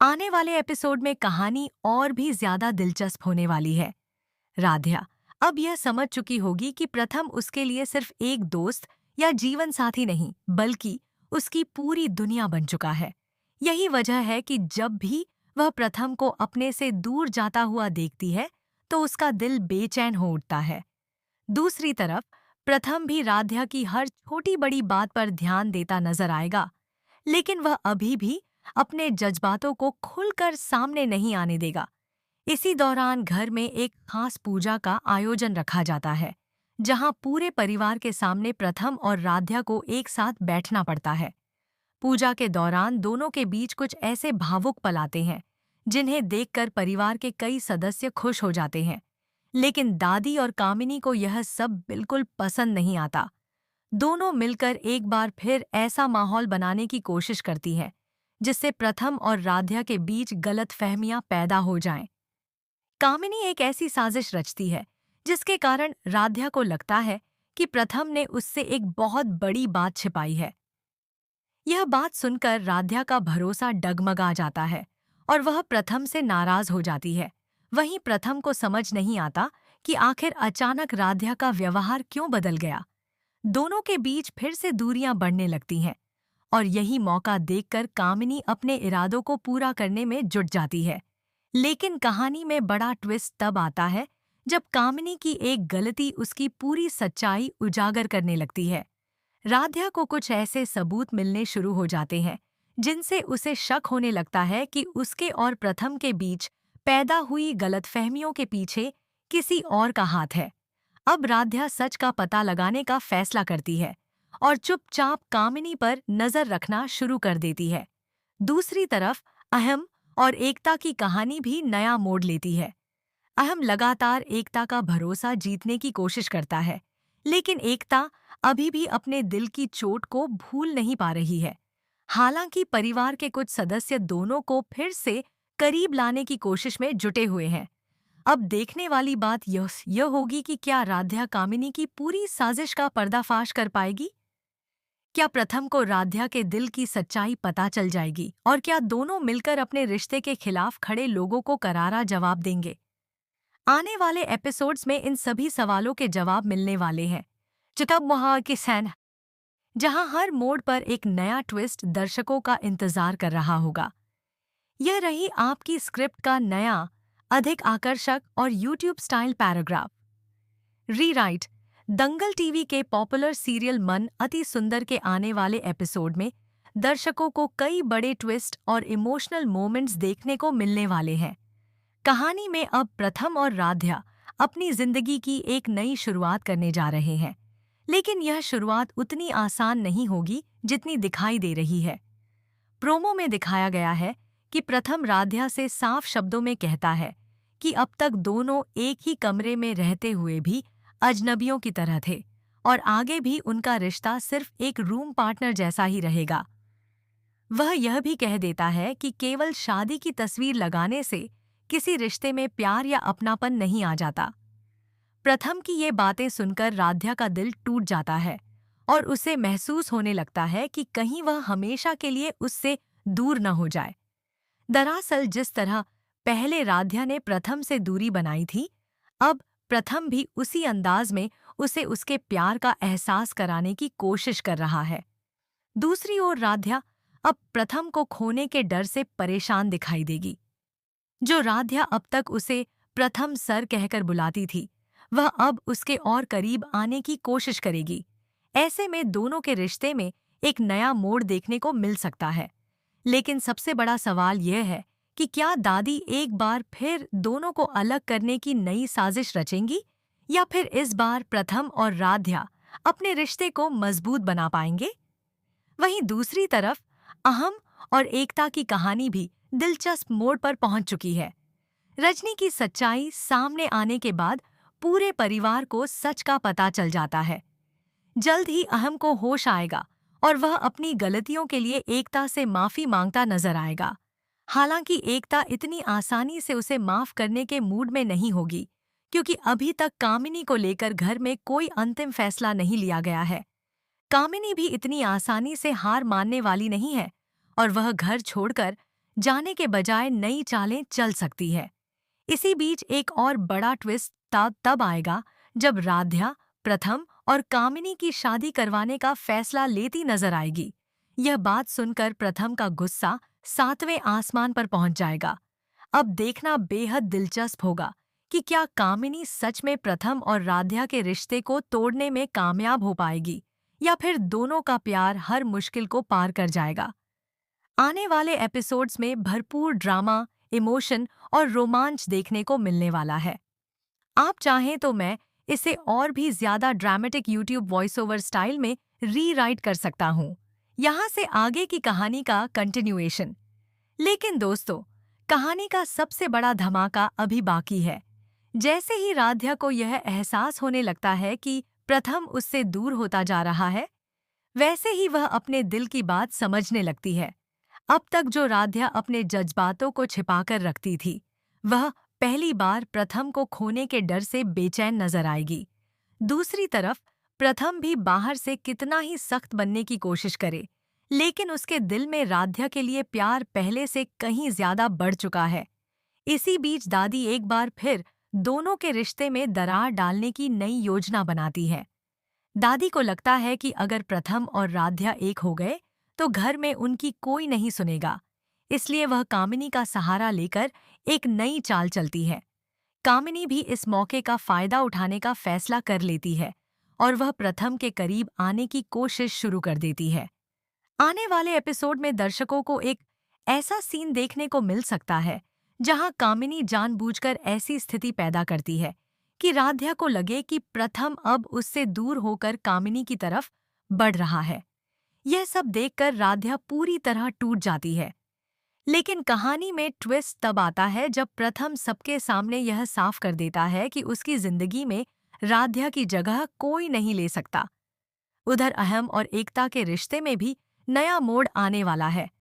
आने वाले एपिसोड में कहानी और भी ज्यादा दिलचस्प होने वाली है। राध्या अब यह समझ चुकी होगी कि प्रथम उसके लिए सिर्फ एक दोस्त या जीवन साथी नहीं, बल्कि उसकी पूरी दुनिया बन चुका है। यही वजह है कि जब भी वह प्रथम को अपने से दूर जाता हुआ देखती है, तो उसका दिल बेचैन हो उठता है। दूसरी तरफ प्रथम भी राध्या की हर छोटी बड़ी बात पर ध्यान देता नजर आएगा, लेकिन वह अभी भी अपने जज्बातों को खुलकर सामने नहीं आने देगा। इसी दौरान घर में एक खास पूजा का आयोजन रखा जाता है, जहां पूरे परिवार के सामने प्रथम और राध्या को एक साथ बैठना पड़ता है। पूजा के दौरान दोनों के बीच कुछ ऐसे भावुक पल आते हैं, जिन्हें देखकर परिवार के कई सदस्य खुश हो जाते हैं। लेकिन दादी और कामिनी को यह सब बिल्कुल पसंद नहीं आता। दोनों मिलकर एक बार फिर ऐसा माहौल बनाने की कोशिश करती हैं, जिससे प्रथम और राध्या के बीच गलतफहमियां पैदा हो जाएं। कामिनी एक ऐसी साजिश रचती है, जिसके कारण राध्या को लगता है कि प्रथम ने उससे एक बहुत बड़ी बात छिपाई है। यह बात सुनकर राध्या का भरोसा डगमगा जाता है और वह प्रथम से नाराज हो जाती है। वहीं प्रथम को समझ नहीं आता कि आखिर अचानक राध्या का व्यवहार क्यों बदल गया। दोनों के बीच फिर से दूरियां बढ़ने लगती हैं और यही मौका देखकर कामिनी अपने इरादों को पूरा करने में जुट जाती है। लेकिन कहानी में बड़ा ट्विस्ट तब आता है, जब कामिनी की एक गलती उसकी पूरी सच्चाई उजागर करने लगती है। राध्या को कुछ ऐसे सबूत मिलने शुरू हो जाते हैं, जिनसे उसे शक होने लगता है कि उसके और प्रथम के बीच पैदा हुई गलतफहमियों के पीछे किसी और का हाथ है। अब राध्या सच का पता लगाने का फैसला करती है और चुपचाप कामिनी पर नजर रखना शुरू कर देती है। दूसरी तरफ अहम और एकता की कहानी भी नया मोड़ लेती है। अहम लगातार एकता का भरोसा जीतने की कोशिश करता है, लेकिन एकता अभी भी अपने दिल की चोट को भूल नहीं पा रही है। हालांकि परिवार के कुछ सदस्य दोनों को फिर से करीब लाने की कोशिश में जुटे हुए हैं। अब देखने वाली बात यह होगी कि क्या राध्या कामिनी की पूरी साजिश का पर्दाफाश कर पाएगी। क्या प्रथम को राध्या के दिल की सच्चाई पता चल जाएगी और क्या दोनों मिलकर अपने रिश्ते के खिलाफ खड़े लोगों को करारा जवाब देंगे। आने वाले एपिसोड्स में इन सभी सवालों के जवाब मिलने वाले हैं। चितब वहाँ की सैन, जहां हर मोड़ पर एक नया ट्विस्ट दर्शकों का इंतजार कर रहा होगा। यह रही आपकी स्क्रिप्ट का नया, अधिक आकर्षक और यूट्यूब स्टाइल पैराग्राफ। रीराइट। दंगल टीवी के पॉपुलर सीरियल मन अति सुंदर के आने वाले एपिसोड में दर्शकों को कई बड़े ट्विस्ट और इमोशनल मोमेंट्स देखने को मिलने वाले हैं। कहानी में अब प्रथम और राध्या अपनी जिंदगी की एक नई शुरुआत करने जा रहे हैं, लेकिन यह शुरुआत उतनी आसान नहीं होगी जितनी दिखाई दे रही है। प्रोमो में दिखाया गया है कि प्रथम राध्या से साफ शब्दों में कहता है कि अब तक दोनों एक ही कमरे में रहते हुए भी अजनबियों की तरह थे और आगे भी उनका रिश्ता सिर्फ एक रूम पार्टनर जैसा ही रहेगा। वह यह भी कह देता है कि केवल शादी की तस्वीर लगाने से किसी रिश्ते में प्यार या अपनापन नहीं आ जाता। प्रथम की ये बातें सुनकर राध्या का दिल टूट जाता है और उसे महसूस होने लगता है कि कहीं वह हमेशा के लिए उससे दूर न हो जाए। दरअसल जिस तरह पहले राध्या ने प्रथम से दूरी बनाई थी, अब प्रथम भी उसी अंदाज में उसे उसके प्यार का एहसास कराने की कोशिश कर रहा है। दूसरी ओर राध्या अब प्रथम को खोने के डर से परेशान दिखाई देगी। जो राध्या अब तक उसे प्रथम सर कहकर बुलाती थी, वह अब उसके और करीब आने की कोशिश करेगी। ऐसे में दोनों के रिश्ते में एक नया मोड़ देखने को मिल सकता है। लेकिन सबसे बड़ा सवाल यह है कि क्या दादी एक बार फिर दोनों को अलग करने की नई साजिश रचेंगी, या फिर इस बार प्रथम और राध्या अपने रिश्ते को मजबूत बना पाएंगे। वहीं दूसरी तरफ अहम और एकता की कहानी भी दिलचस्प मोड़ पर पहुंच चुकी है। रजनी की सच्चाई सामने आने के बाद पूरे परिवार को सच का पता चल जाता है। जल्द ही अहम को होश आएगा और वह अपनी गलतियों के लिए एकता से माफी मांगता नजर आएगा। हालांकि एकता इतनी आसानी से उसे माफ करने के मूड में नहीं होगी, क्योंकि अभी तक कामिनी को लेकर घर में कोई अंतिम फैसला नहीं लिया गया है। कामिनी भी इतनी आसानी से हार मानने वाली नहीं है और वह घर छोड़कर जाने के बजाय नई चालें चल सकती है। इसी बीच एक और बड़ा ट्विस्ट तब आएगा जब राध्या प्रथम और कामिनी की शादी करवाने का फैसला लेती नजर आएगी। यह बात सुनकर प्रथम का गुस्सा 7वें आसमान पर पहुंच जाएगा। अब देखना बेहद दिलचस्प होगा कि क्या कामिनी सच में प्रथम और राध्या के रिश्ते को तोड़ने में कामयाब हो पाएगी या फिर दोनों का प्यार हर मुश्किल को पार कर जाएगा। आने वाले एपिसोड्स में भरपूर ड्रामा, इमोशन और रोमांच देखने को मिलने वाला है। आप चाहें तो मैं इसे और भी ज्यादा dramatic YouTube voice over style में रीराइट कर सकता हूँ। यहाँ से आगे की कहानी का कंटिन्यूएशन। लेकिन दोस्तों, कहानी का सबसे बड़ा धमाका अभी बाकी है। जैसे ही राध्या को यह एहसास होने लगता है कि प्रथम उससे दूर होता जा रहा है, वैसे ही वह अपने दिल की बात समझने लगती है। अब तक जो राध्या अपने जज्बातों को छिपाकर रखती थी, वह पहली बार प्रथम को खोने के डर से बेचैन नजर आएगी। दूसरी तरफ प्रथम भी बाहर से कितना ही सख्त बनने की कोशिश करे, लेकिन उसके दिल में राध्या के लिए प्यार पहले से कहीं ज्यादा बढ़ चुका है। इसी बीच दादी एक बार फिर दोनों के रिश्ते में दरार डालने की नई योजना बनाती है। दादी को लगता है कि अगर प्रथम और राध्या एक हो गए तो घर में उनकी कोई नहीं सुनेगा। इसलिए वह कामिनी का सहारा लेकर एक नई चाल चलती है। कामिनी भी इस मौके का फायदा उठाने का फैसला कर लेती है और वह प्रथम के करीब आने की कोशिश शुरू कर देती है। आने वाले एपिसोड में दर्शकों को एक ऐसा सीन देखने को मिल सकता है जहां कामिनी जानबूझकर ऐसी स्थिति पैदा करती है कि राध्या को लगे कि प्रथम अब उससे दूर होकर कामिनी की तरफ बढ़ रहा है। यह सब देखकर राध्या पूरी तरह टूट जाती है। लेकिन कहानी में ट्विस्ट तब आता है जब प्रथम सबके सामने यह साफ कर देता है कि उसकी जिंदगी में राध्या की जगह कोई नहीं ले सकता। उधर अहम और एकता के रिश्ते में भी नया मोड़ आने वाला है।